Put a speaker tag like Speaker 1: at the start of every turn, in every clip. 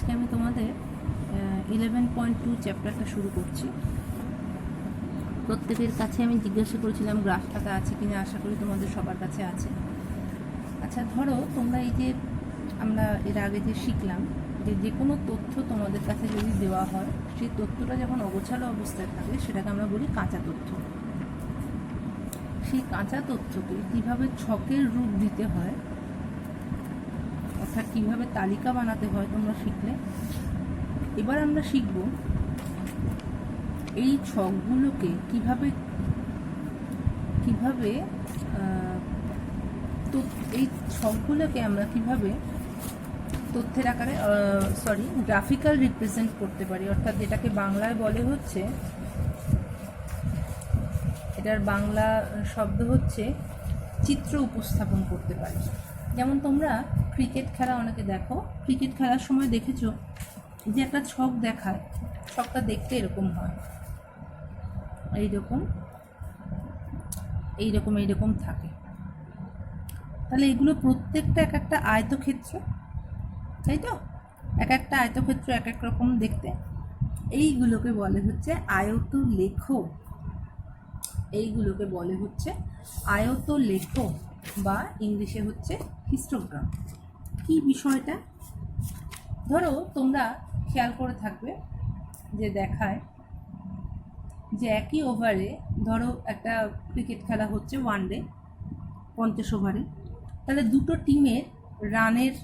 Speaker 1: আজকে আমি তোমাদের 11.2 চ্যাপ্টারটা শুরু করছি। প্রত্যেকের কাছে আমি জিজ্ঞাসা করেছিলাম গ্রাফ খাতা আছে কিনা, আশা করি তোমাদের সবার কাছে আছে। আচ্ছা, ধরো তোমরা এই যে আমরা এর আগে যে শিখলাম যে কোনো তথ্য তোমাদের কাছে যদি দেওয়া হয়, সেই তথ্যটা যখন অগোছালো অবস্থায় থাকে সেটাকে আমরা বলি কাঁচা তথ্য। সেই কাঁচা তথ্যকে কীভাবে ছকের রূপ দিতে হয়, অর্থাৎ কীভাবে তালিকা বানাতে হয় তোমরা শিখলে। এবার আমরা শিখব এই ছকগুলোকে কিভাবে এই ছকগুলোকে আমরা কিভাবে তথ্যের আকারে গ্রাফিক্যাল রিপ্রেজেন্ট করতে পারি, অর্থাৎ যেটাকে বাংলায় বলে হচ্ছে, এটার বাংলা শব্দ হচ্ছে চিত্র উপস্থাপন করতে পারি। যেমন তোমরা ক্রিকেট খেলা অনেকে দেখো, ক্রিকেট খেলার সময় দেখেছো যে একটা ছক দেখায়, ছকটা দেখতে এরকম হয়, এইরকম থাকে। তাহলে এগুলো প্রত্যেকটা এক একটা আয়তক্ষেত্র, তাই তো? এক একটা আয়তক্ষেত্র এক এক রকম দেখতে। এইগুলোকে বলে হচ্ছে আয়তলেখ, এইগুলোকে বলে হচ্ছে আয়তলেখ বা ইংলিশে হচ্ছে হিস্টোগ্রাম। কি বিষয়টা? ধরো তোমরা খেয়াল করে থাকবে যে দেখায় যে একই ওভারে, ধরো একটা ক্রিকেট খেলা হচ্ছে ওয়ানডে 50 ওভারে, তাহলে দুটো টিমের রানের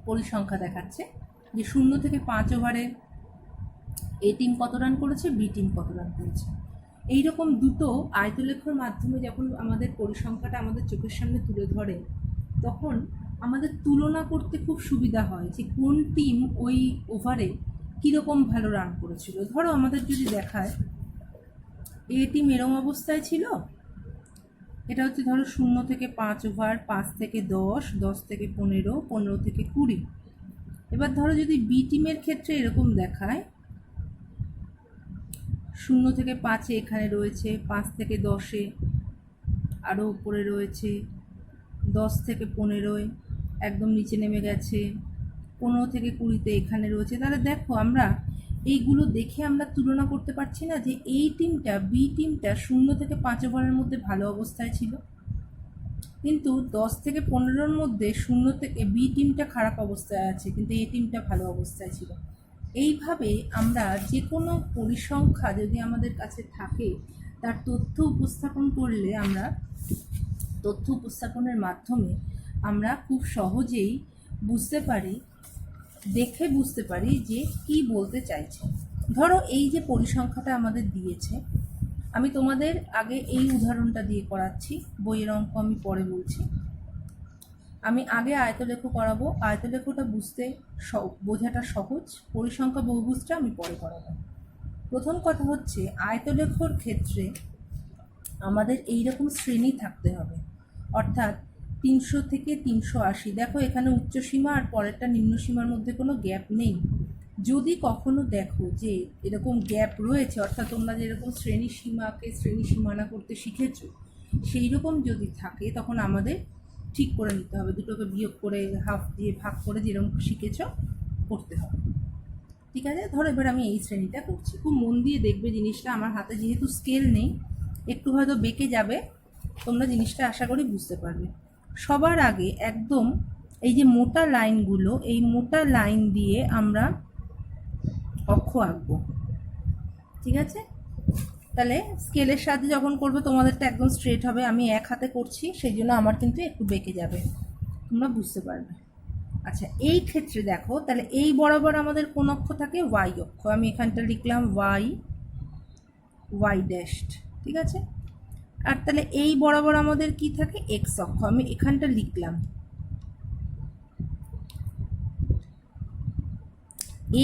Speaker 1: পরিসংখ্যা দেখাচ্ছে যে 0 থেকে 5 ওভারে এ টিম কত রান করেছে, বি টিম কত রান করেছে। এইরকম দুটো আয়তলেখর মাধ্যমে যখন আমাদের পরিসংখ্যাটা আমাদের চোখের সামনে তুলে ধরে, তখন আমাদের তুলনা করতে খুব সুবিধা হয় যে কোন টিম ওই ওভারে কীরকম ভালো রান করেছিল। ধরো আমাদের যদি দেখায় এ টিম এরম অবস্থায় ছিল, এটা হচ্ছে ধরো 0 থেকে 5 ওভার, 5 থেকে 10, 10 থেকে 15, 15 থেকে 20। এবার ধরো যদি বি টিমের ক্ষেত্রে এরকম দেখায় 0 থেকে 5 এখানে রয়েছে, 5 থেকে 10 আরও উপরে রয়েছে, 10 থেকে 15 একদম নিচে নেমে গেছে, 15 থেকে 20 এখানে রয়েছে। তাহলে দেখো আমরা এইগুলো দেখে আমরা তুলনা করতে পারছি না যে এই টিমটা বি টিমটা 0 থেকে 5 ওভারের মধ্যে ভালো অবস্থায় ছিল, কিন্তু 10 থেকে 15-র মধ্যে 0 থেকে বি টিমটা খারাপ অবস্থায় আছে, কিন্তু এ টিমটা ভালো অবস্থায় ছিল। এইভাবে আমরা যে কোনো পরিসংখ্যা যদি আমাদের কাছে থাকে, তার তথ্য উপস্থাপন করলে আমরা তথ্য উপস্থাপনের মাধ্যমে আমরা খুব সহজেই বুঝতে পারি, দেখে বুঝতে পারি যে কি বলতে চাইছে। ধরো এই যে পরিসংখ্যাটা আমাদের দিয়েছে, আমি তোমাদের আগে এই উদাহরণটা দিয়ে করাচ্ছি, বইয়ের অঙ্ক আমি পরে বলছি। আমি আগে আয়তলেখ করাবো, আয়তলেখটা বোঝাটা সহজ, পরিসংখ্যা বহুভুজটা আমি পরে করাবো। প্রথম কথা হচ্ছে আয়তলেখর ক্ষেত্রে আমাদের এইরকম শ্রেণী থাকতে হবে, অর্থাৎ 300 থেকে 380। দেখো এখানে উচ্চসীমা আর পরেরটা নিম্নসীমার মধ্যে কোনো গ্যাপ নেই। যদি কখনো দেখো যে এরকম গ্যাপ রয়েছে, অর্থাৎ তোমরা যেরকম শ্রেণী সীমানা করতে শিখেছো, সেই রকম যদি থাকে তখন আমাদের ঠিক করে নিতে হবে, দুটোকে বিয়োগ করে হাফ দিয়ে ভাগ করে যেরকম শিখেছ করতে হবে। ঠিক আছে? ধরো এবার আমি এই শ্রেণীটা করছি, খুব মন দিয়ে দেখবে জিনিসটা। আমার হাতে যেহেতু স্কেল নেই, একটু হয়তো বেঁকে যাবে, তোমরা জিনিসটা আশা করি বুঝতে পারবে। সবার আগে একদম এই যে মোটা লাইনগুলো, এই মোটা লাইন দিয়ে আমরা অক্ষ আঁকবো। ঠিক আছে? তাহলে স্কেলের সাথে যখন করবে তোমাদেরটা একদম স্ট্রেট হবে। আমি এক হাতে করছি, সেই জন্য আমার কিন্তু একটু বেঁকে যাবে, তোমরা বুঝতে পারবে। আচ্ছা, এই ক্ষেত্রে দেখো তাহলে এই বরাবর আমাদের কোন অক্ষ থাকে? ওয়াই অক্ষ। আমি এখানটা লিখলাম ওয়াই ড্যাশড। ঠিক আছে? আর তাহলে এই বরাবর আমাদের কি থাকে? এক্স অক্ষ। আমি এখানটা লিখলাম।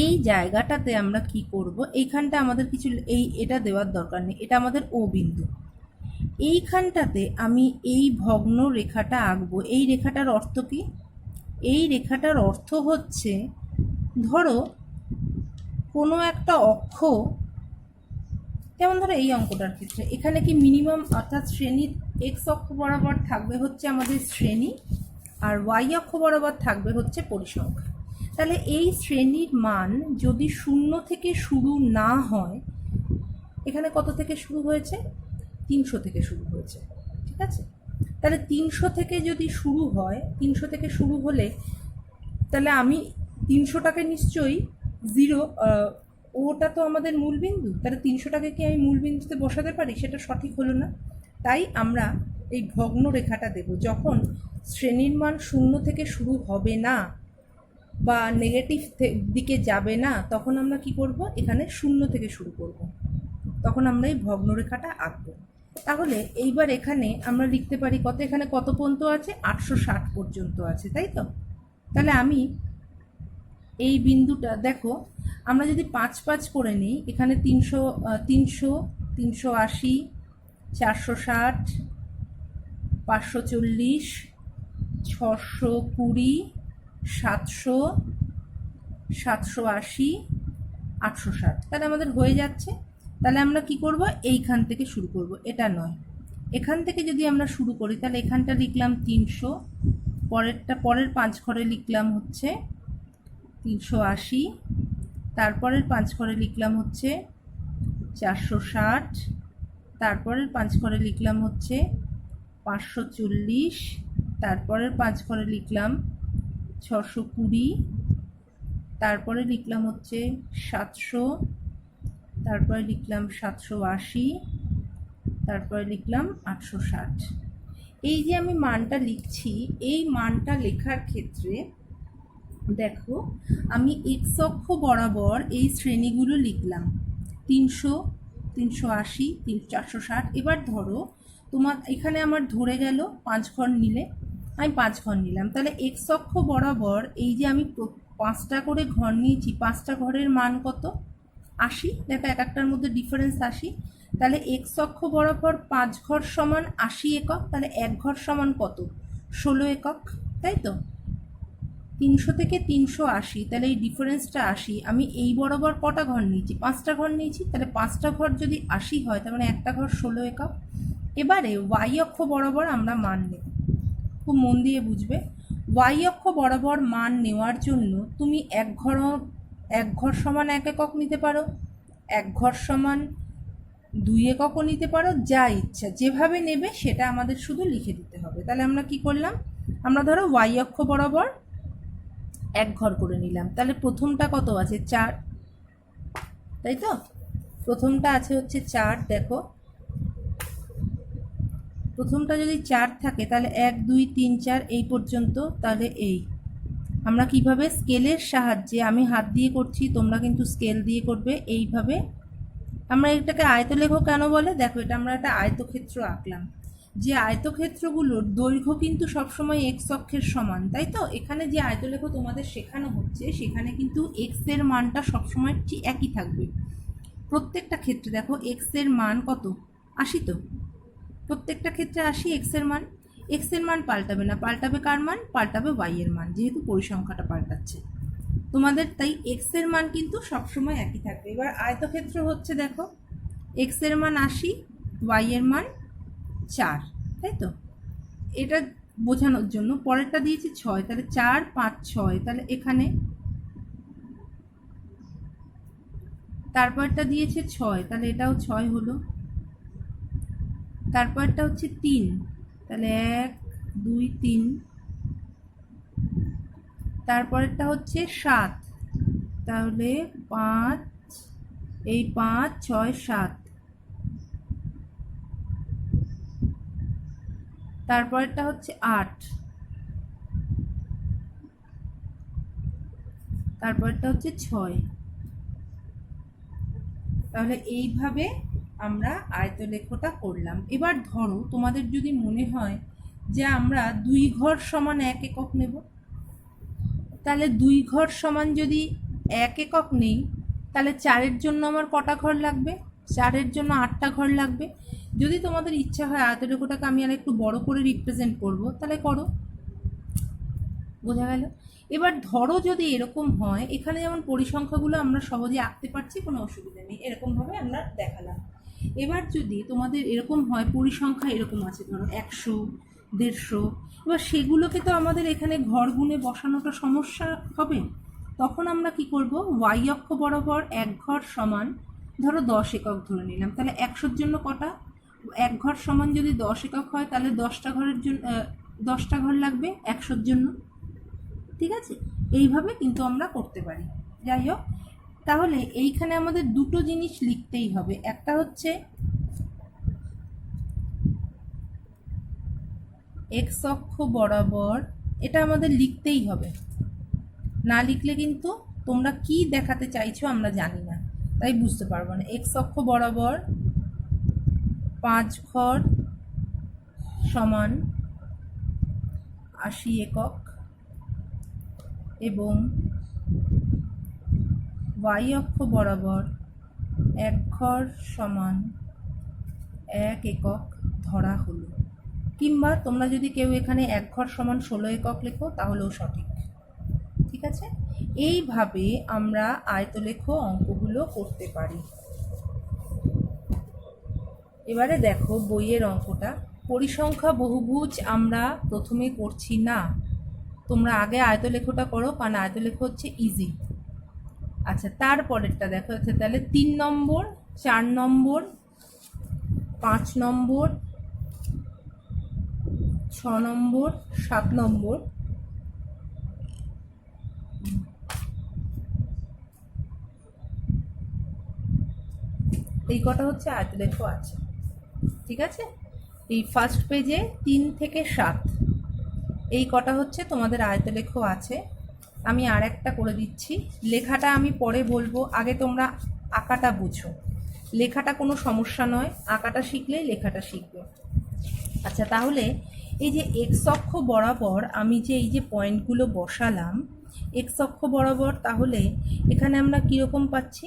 Speaker 1: এই জায়গাটাতে আমরা কি করব, এইখানটা আমাদের কিছু এটা দেওয়ার দরকার নেই, এটা আমাদের ও বিন্দু। এইখানটাতে আমি এই ভগ্ন রেখাটা আঁকবো। এই রেখাটার অর্থ কি? এই রেখাটার অর্থ হচ্ছে, ধরো কোনো একটা অক্ষ, যেমন ধরো এই অঙ্কটার ক্ষেত্রে এখানে কি মিনিমাম, অর্থাৎ শ্রেণীর এক্স অক্ষ বরাবর থাকবে হচ্ছে আমাদের শ্রেণী, আর ওয়াই অক্ষ বরাবর থাকবে হচ্ছে পরিসংখ্যা। তাহলে এই শ্রেণীর মান যদি 0 থেকে শুরু না হয়, এখানে কত থেকে শুরু হয়েছে? 300 থেকে শুরু হয়েছে, ঠিক আছে? তাহলে 300 থেকে যদি শুরু হয়, 300 থেকে শুরু হলে তাহলে আমি 300টাকে নিশ্চয়ই জিরো, ওটা তো আমাদের মূলবিন্দু, তাহলে 300টাকে কি আমি মূলবিন্দুতে বসাতে পারি? সেটা সঠিক হলো না। তাই আমরা এই ভগ্ন রেখাটা দেব যখন শ্রেণীর মান 0 থেকে শুরু হবে না বা নেগেটিভ দিকে যাবে না, তখন আমরা কি করব? এখানে 0 থেকে শুরু করব, তখন আমরা এই ভগ্নরেখাটা আঁকবো। তাহলে এইবার এখানে আমরা লিখতে পারি কত, এখানে কত পর্যন্ত আছে? 860 পর্যন্ত আছে, তাই তো? তাহলে আমি এই বিন্দুটা দেখো, আমরা যদি 5 করে নিই, এখানে 300, 380, 460, 540, 620, 700, 780, 860, তাহলে আমাদের হয়ে যাচ্ছে। তাহলে আমরা কি করব? এইখান থেকে শুরু করব, এটা নয়, এখান থেকে যদি আমরা শুরু করি তাহলে এখানটা লিখলাম 300, পরের 5 ঘরে লিখলাম হচ্ছে 380, তারপরের 5 ঘরে লিখলাম হচ্ছে 460, তারপরের 5 ঘরে লিখলাম হচ্ছে 540, তারপরের 5 ঘরে লিখলাম 620, তারপরে লিখলাম হচ্ছে 700, তারপরে লিখলাম 780, তারপরে লিখলাম 860। এই যে আমি মানটা লিখছি, এই মানটা লেখার ক্ষেত্রে দেখো আমি এক্স অক্ষ বরাবর এই শ্রেণীগুলো লিখলাম 300, 380, 460। এবার ধরো তোমার এখানে আমার ধরে গেল 5 ঘর নিলে, আমি 5 ঘর নিলাম, তাহলে এক্স অক্ষ বরাবর এই যে আমি 5টা করে ঘর নিয়েছি, 5টা ঘরের মান কত? 80। দেখো এক একটার মধ্যে ডিফারেন্স 80। তাহলে এক্স অক্ষ বরাবর 5 ঘর সমান 80 একক, তাহলে 1 ঘর সমান কত? 16 একক, তাই তো? 300 থেকে 380, তাহলে এই ডিফারেন্সটা 80। আমি এই বরাবর কটা ঘর নিয়েছি? 5টা ঘর নিয়েছি, তাহলে 5টা ঘর যদি 80 হয়, তার মানে একটা ঘর 16 একক। এবারে ওয়াই অক্ষ বরাবর আমরা মান নেব, খুব মন দিয়ে বুঝবে। ওয়াই অক্ষ বরাবর মান নেওয়ার জন্য তুমি এক ঘর সমান 1 একক নিতে পারো, 1 ঘর সমান 2 এককও নিতে পারো, যা ইচ্ছা যেভাবে নেবে সেটা আমাদের শুধু লিখে দিতে হবে। তাহলে আমরা কি করলাম? আমরা ধরো ওয়াই অক্ষ বরাবর 1 ঘর করে নিলাম, তাহলে প্রথমটা কত আছে? 4, তাই তো? প্রথমটা আছে হচ্ছে 4, দেখো প্রথমটা যদি 4 থাকে তাহলে 1, 2, 3, 4 এই পর্যন্ত। তাহলে এই আমরা কিভাবে স্কেলের সাহায্যে, আমি হাত দিয়ে করছি, তোমরা কিন্তু স্কেল দিয়ে করবে, এইভাবে আমরা এটাকে আয়তলেখ কেন বলে? দেখো এটা আমরা একটা আয়তক্ষেত্র আঁকলাম, যে আয়তক্ষেত্রগুলোর দৈর্ঘ্য কিন্তু সবসময় এক্স অক্ষের সমান, তাই তো? এখানে যে আয়তলেখ তোমাদের শেখানো হচ্ছে সেখানে কিন্তু এক্স এর মানটা সবসময় ঠিক একই থাকবে প্রত্যেকটা ক্ষেত্রে। দেখো এক্স এর মান কত? 80, তো প্রত্যেকটা ক্ষেত্রে 80 এক্স এর মান। এক্স এর মান পাল্টাবে না, পাল্টাবে কার মান? পাল্টাবে ওয়াই এর মান, যেহেতু পরিসংখ্যাটা পাল্টাচ্ছে তোমাদের, তাই এক্স এর মান কিন্তু সবসময় একই থাকবে। এবার আয়তক্ষেত্র হচ্ছে, দেখো এক্স এর মান 80, ওয়াই এর মান 4, তাই তো? এটা বোঝানোর জন্য পরেরটা দিয়েছি 6, তাহলে 4, 5, 6, তাহলে এখানে তারপরটা দিয়েছে 6, তাহলে এটাও 6 হলো। তারপরটা হচ্ছে 3, তাহলে 1, 2, 3। তারপরেরটা হচ্ছে 7, তাহলে 5, এই 5, 6, 7। তারপরেরটা হচ্ছে 8, তারপরেরটা হচ্ছে 6। তাহলে এইভাবে আমরা আয়তলেখটা করলাম। এবার ধরো তোমাদের যদি মনে হয় যে আমরা 2 ঘর সমান 1 একক নেব, তাহলে 2 ঘর সমান যদি 1 একক নেই, তাহলে 4-এর জন্য আমার কটা ঘর লাগবে? 4-এর জন্য 8টা ঘর লাগবে। যদি তোমাদের ইচ্ছা হয় আয়তলেখটাকে আমি আর একটু বড় করে রিপ্রেজেন্ট করব, তাহলে করো, বোঝা গেল? এবার ধরো যদি এরকম হয়, এখানে যেমন পরিসংখ্যাগুলো আমরা সহজে আঁকতে পারছি, কোনো অসুবিধা নেই, এরকমভাবে আমরা দেখালাম। এবার যদি তোমাদের এরকম হয় পরিসংখ্যা এরকম আছে, ধরো 100, 150, এবার সেগুলোকে তো আমাদের এখানে ঘর গুণে বসানোটা সমস্যা হবে। তখন আমরা কি করব, ওয়াই অক্ষ বরাবর এক ঘর সমান ধরো 10 একক ধরে নিলাম, তাহলে 100-র জন্য কটা, এক ঘর সমান যদি 10 একক হয় তাহলে 10টা ঘরের জন্য 10টা ঘর লাগবে 100-র জন্য। ঠিক আছে, এইভাবে কিন্তু আমরা করতে পারি। যাই হোক, তাহলে এইখানে আমাদের দুটো জিনিস লিখতেই হবে, একটা হচ্ছে এক্স অক্ষ বরাবর, এটা আমাদের লিখতেই হবে, না লিখলে কিন্তু তোমরা কি দেখাতে চাইছো আমরা জানি না, তাই বুঝতে পারবো না। এক্স অক্ষ বরাবর 5 ঘর সমান 80 একক এবং ওয়াই অক্ষ বরাবর এক ঘর সমান 1 একক ধরা হলো। কিংবা তোমরা যদি কেউ এখানে এক ঘর সমান 16 একক লেখো তাহলেও সঠিক। ঠিক আছে, এইভাবে আমরা আয়তলেখ অঙ্কগুলো করতে পারি। এবারে দেখো বইয়ের অঙ্কটা, পরিসংখ্যা বহুভুজ আমরা প্রথমে করছি না, তোমরা আগে আয়তলেখটা করো, কারণ আয়তলেখ হচ্ছে ইজি। আচ্ছা, তারপরেরটা দেখো, আচ্ছা তাহলে 3 নম্বর, 4 নম্বর, 5 নম্বর, 6 নম্বর, 7 নম্বর, এই কটা হচ্ছে আয়তলেখ আছে। ঠিক আছে, এই ফার্স্ট পেজে 3 থেকে 7 এই কটা হচ্ছে তোমাদের আয়তলেখ আছে। আমি আর একটা করে দিচ্ছি, লেখাটা আমি পরে বলবো, আগে তোমরা আঁকাটা বুঝো। লেখাটা কোনো সমস্যা নয়, আঁকাটা শিখলেই লেখাটা শিখবে। আচ্ছা, তাহলে এই যে এক্স অক্ষ বরাবর আমি যে এই যে পয়েন্টগুলো বসালাম এক্স অক্ষ বরাবর, তাহলে এখানে আমরা কীরকম পাচ্ছি,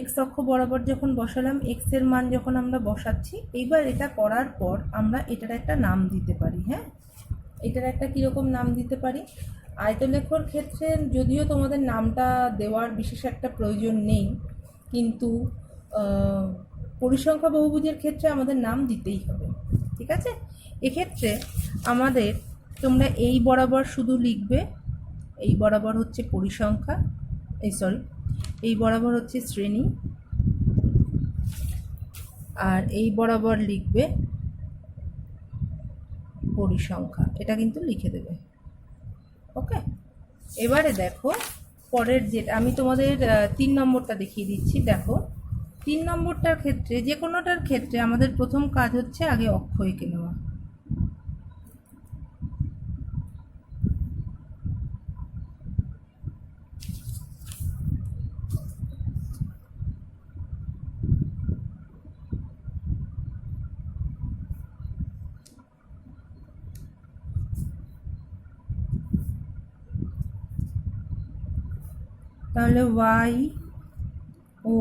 Speaker 1: এক্স অক্ষ বরাবর যখন বসালাম, এক্স এর মান যখন আমরা বসাচ্ছি, এইবার এটা করার পর আমরা এটার একটা নাম দিতে পারি। হ্যাঁ, এটার একটা কীরকম নাম দিতে পারি, আয়তলেখর ক্ষেত্রে যদিও তোমাদের নামটা দেওয়ার বিশেষ একটা প্রয়োজন নেই, কিন্তু পরিসংখ্যা বহুভুজের ক্ষেত্রে আমাদের নাম দিতেই হবে। ঠিক আছে, এক্ষেত্রে আমাদের তোমরা এই বরাবর শুধু লিখবে, এই বরাবর হচ্ছে পরিসংখ্যা, এই বরাবর হচ্ছে শ্রেণী, আর এই বরাবর লিখবে পরিসংখ্যা, এটা কিন্তু লিখে দেবে। ওকে, এবারে দেখো পরের যেটা আমি তোমাদের 3 নম্বরটা দেখিয়ে দিচ্ছি। দেখো 3 নম্বরটার ক্ষেত্রে, যে কোনোটার ক্ষেত্রে আমাদের প্রথম কাজ হচ্ছে আগে অক্ষ এঁকে নেওয়া। তাহলে ওয়াই ও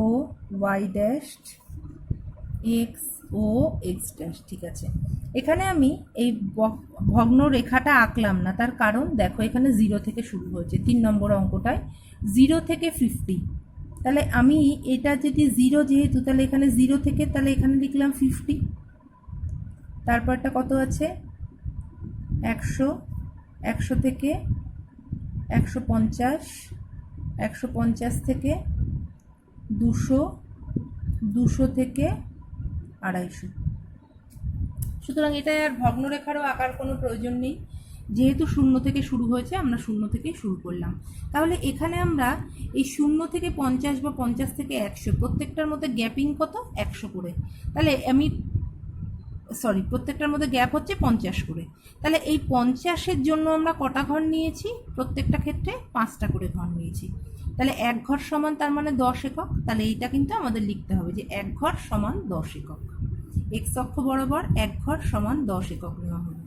Speaker 1: ওয়াই ড্যাশ, এক্স ও এক্স ড্যাশ। ঠিক আছে, এখানে আমি এই ভগ্ন রেখাটা আঁকলাম না, তার কারণ দেখো এখানে 0 থেকে শুরু হয়েছে 3 নম্বর অঙ্কটায়, 0 থেকে 50। তাহলে আমি এটা যদি 0 যেহেতু, তাহলে এখানে 0 থেকে, তাহলে এখানে লিখলাম 50। তারপরটা কত আছে 100, 100 থেকে 150, 150 থেকে 200, 200 থেকে 250। সুতরাং এটা আর ভগ্নরেখারও আঁকার কোনো প্রয়োজন নেই, যেহেতু 0 থেকে শুরু হয়েছে আমরা 0 থেকেই শুরু করলাম। তাহলে এখানে আমরা এই 0 থেকে 50 বা 50 থেকে 100 প্রত্যেকটার মধ্যে গ্যাপিং কত 100 করে, তাহলে আমি প্রত্যেকটার মধ্যে গ্যাপ হচ্ছে 50 করে। তাহলে এই 50-এর জন্য আমরা কটা ঘর নিয়েছি, প্রত্যেকটা ক্ষেত্রে 5টা করে ঘর নিয়েছি। তাহলে এক ঘর সমান তার মানে 10 একক। তাহলে এইটা কিন্তু আমাদের লিখতে হবে যে এক ঘর সমান 10 একক, এক্স অক্ষ বরাবর এক ঘর সমান 10 একক নেওয়া হলো।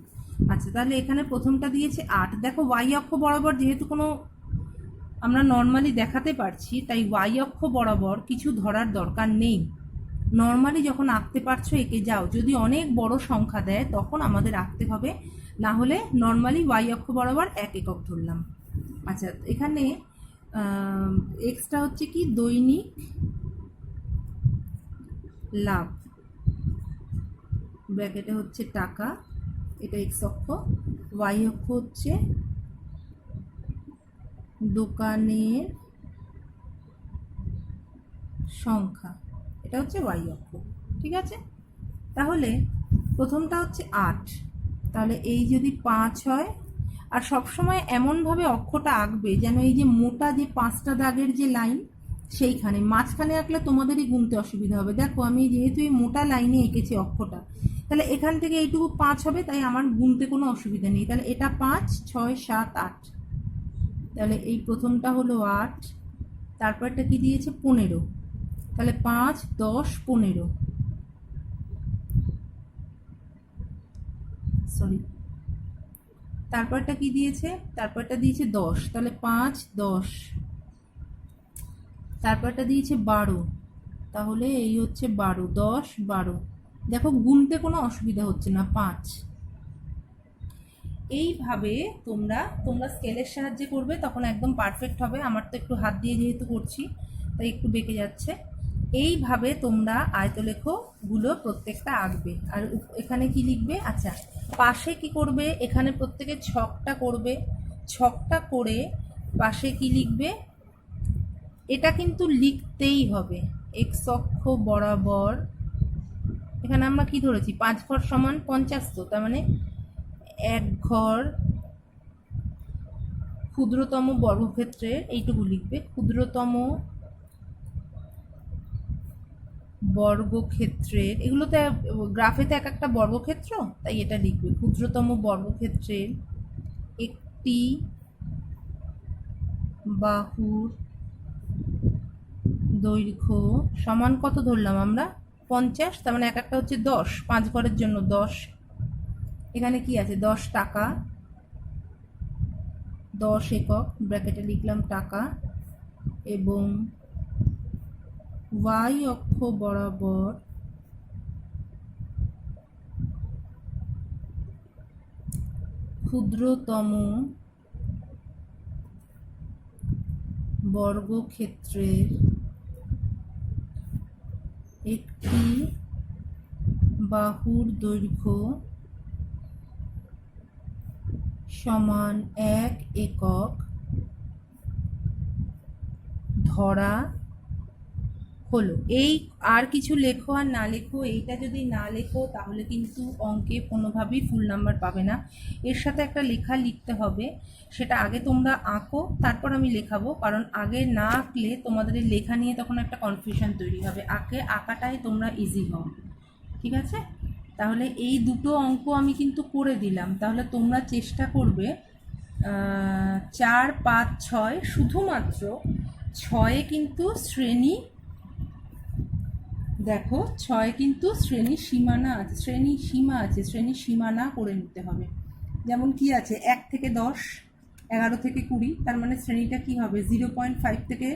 Speaker 1: আচ্ছা, তাহলে এখানে প্রথমটা দিয়েছে 8। দেখো ওয়াই অক্ষ বরাবর যেহেতু কোনো আমরা নর্মালি দেখাতে পারছি, তাই ওয়াই অক্ষ বরাবর কিছু ধরার দরকার নেই, নর্মালি যখন আঁকতে পারছো এঁকে যাও। যদি অনেক বড় সংখ্যা দেয় তখন আমাদের আঁকতে হবে, না হলে নর্মালি ওয়াই অক্ষ বরাবর 1 একক ধরলাম। আচ্ছা, এখানে এক্সটা হচ্ছে কি দৈনিক লাভ, ব্র্যাকেটে হচ্ছে টাকা, এটা এক্স অক্ষ, ওয়াই অক্ষ হচ্ছে দোকানের সংখ্যা, এটা হচ্ছে y অক্ষ। ঠিক আছে, তাহলে প্রথমটা হচ্ছে 8, তাহলে এই যদি 5 হয়, আর সবসময় এমনভাবে অক্ষটা আঁকবে যেন এই যে মোটা যে 5টা দাগের যে লাইন সেইখানে মাঝখানে আঁকলে তোমাদেরই গুনতে অসুবিধা হবে। দেখো আমি যেহেতু এই মোটা লাইনে এঁকেছি অক্ষটা, তাহলে এখান থেকে এইটুকু 5 হবে, তাই আমার গুনতে কোনো অসুবিধা নেই। তাহলে এটা 5, 6, 7, 8, তাহলে এই প্রথমটা হলো 8, তারপরটা কি দিয়েছে 15, তাহলে 5, 10, 15, সরি, তারপরটা কি দিয়েছে, তারপরটা দিয়েছে 10, তাহলে 5, 10, তারপরটা দিয়েছে 12, তাহলে এই হচ্ছে 12, 10, 12, দেখো গুনতে কোনো অসুবিধা হচ্ছে না, 5। এইভাবে তোমরা স্কেলের সাহায্যে করবে, তখন একদম পারফেক্ট হবে। আমার তো একটু হাত দিয়ে যেহেতু করছি তাই একটু বেঁকে যাচ্ছে। এইভাবে তোমরা আয়তলেখগুলো প্রত্যেকটা আঁকবে। আর এখানে কি লিখবে, আচ্ছা পাশে কি করবে, এখানে প্রত্যেকে ছকটা করবে, ছকটা করে পাশে কি লিখবে, এটা কিন্তু লিখতেই হবে। এক্স অক্ষ বরাবর, এখানে আমরা কি ধরেছি 5 ঘর সমান 50, তো তার মানে 1 ঘর ক্ষুদ্রতম বর্গক্ষেত্রের এইটুকু লিখবে, ক্ষুদ্রতম বর্গক্ষেত্রের, এগুলো তো গ্রাফে তো এক একটা বর্গক্ষেত্র, তাই এটা লিখবে ক্ষুদ্রতম বর্গক্ষেত্রের একটি বাহুর দৈর্ঘ্য সমান কত ধরলাম আমরা 50, তার মানে এক একটা হচ্ছে 10, 5 ঘরের জন্য 10, এখানে কি আছে 10 টাকা, 10 একক ব্র্যাকেটে লিখলাম টাকা, এবং y অক্ষ বরাবর ক্ষুদ্রতম বর্গক্ষেত্রের একটি বাহুর দৈর্ঘ্য সমান 1 একক ধরা হলো। এই আর কিছু লেখো আর না লেখো, এইটা যদি না লেখো তাহলে কিন্তু অঙ্কে কোনোভাবেই ফুল নাম্বার পাবে না। এর সাথে একটা লেখা লিখতে হবে, সেটা আগে তোমরা আঁকো, তারপর আমি লেখাবো, কারণ আগে না আঁকলে তোমাদের এই লেখা নিয়ে তখন একটা কনফিউশন তৈরি হবে। আঁকাটাই তোমরা ইজি হও, ঠিক আছে? তাহলে এই দুটো অঙ্ক আমি কিন্তু করে দিলাম, তাহলে তোমরা চেষ্টা করবে 4, 5, 6, শুধুমাত্র 6 কিন্তু শ্রেণী, দেখো 6 কিন্তু শ্রেণী সীমানা আছে, শ্রেণী সীমানা করে নিতে হবে। যেমন কি আছে 1 থেকে 10, 11 থেকে 20, তার মানে শ্রেণীটা কি হবে 0.5 থেকে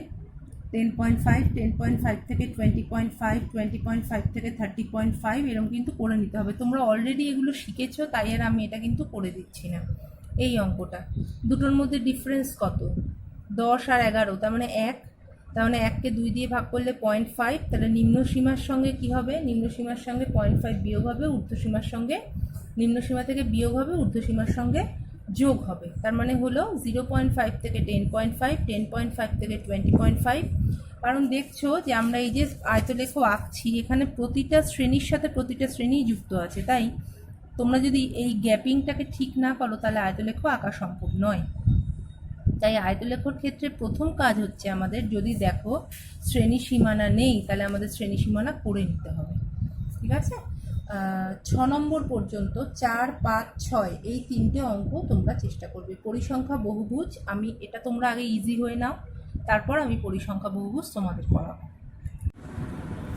Speaker 1: 10.5, 10.5 থেকে 20.5, 20.5 থেকে 30.5, এরকম কিন্তু করে নিতে হবে। তোমরা অলরেডি এগুলো শিখেছো, তাই আর আমি এটা কিন্তু করে দিচ্ছি না। এই অঙ্কটা দুটোর মধ্যে ডিফারেন্স কত, 10 আর 11, তার মানে 1, তার মানে 1কে 2 দিয়ে ভাগ করলে 0.5, তাহলে নিম্ন সীমার সঙ্গে কি হবে, নিম্ন সীমার সঙ্গে 0.5 বিয়োগ হবে, ঊর্ধ্বসীমার সঙ্গে নিম্ন সীমা থেকে বিয়োগ হবে, ঊর্ধ্বসীমার সঙ্গে যোগ হবে, তার মানে হলো 0.5 থেকে 10.5, 10.5 থেকে 20.5। কারণ দেখছো যে আমরা এই যে আয়তলেখ আঁকছি, এখানে প্রতিটা শ্রেণীর সাথে প্রতিটা শ্রেণী যুক্ত আছে, তাই তোমরা যদি এই গ্যাপিংটাকে ঠিক না করো তাহলে আয়তলেখ আঁকা সম্ভব নয়। তাই আয়তলেখর ক্ষেত্রে প্রথম কাজ হচ্ছে আমাদের, যদি দেখো শ্রেণী সীমানা নেই তাহলে আমাদের শ্রেণী সীমানা করে নিতে হবে, ঠিক আছে? 6 নম্বর পর্যন্ত 4, 5, 6 এই 3টে অঙ্ক তোমরা চেষ্টা করবে। পরিসংখ্যা বহুভুজ, আমি এটা তোমরা আগে ইজি হয়ে নাও, তারপর আমি পরিসংখ্যা বহুভুজ তোমাদের করাবো।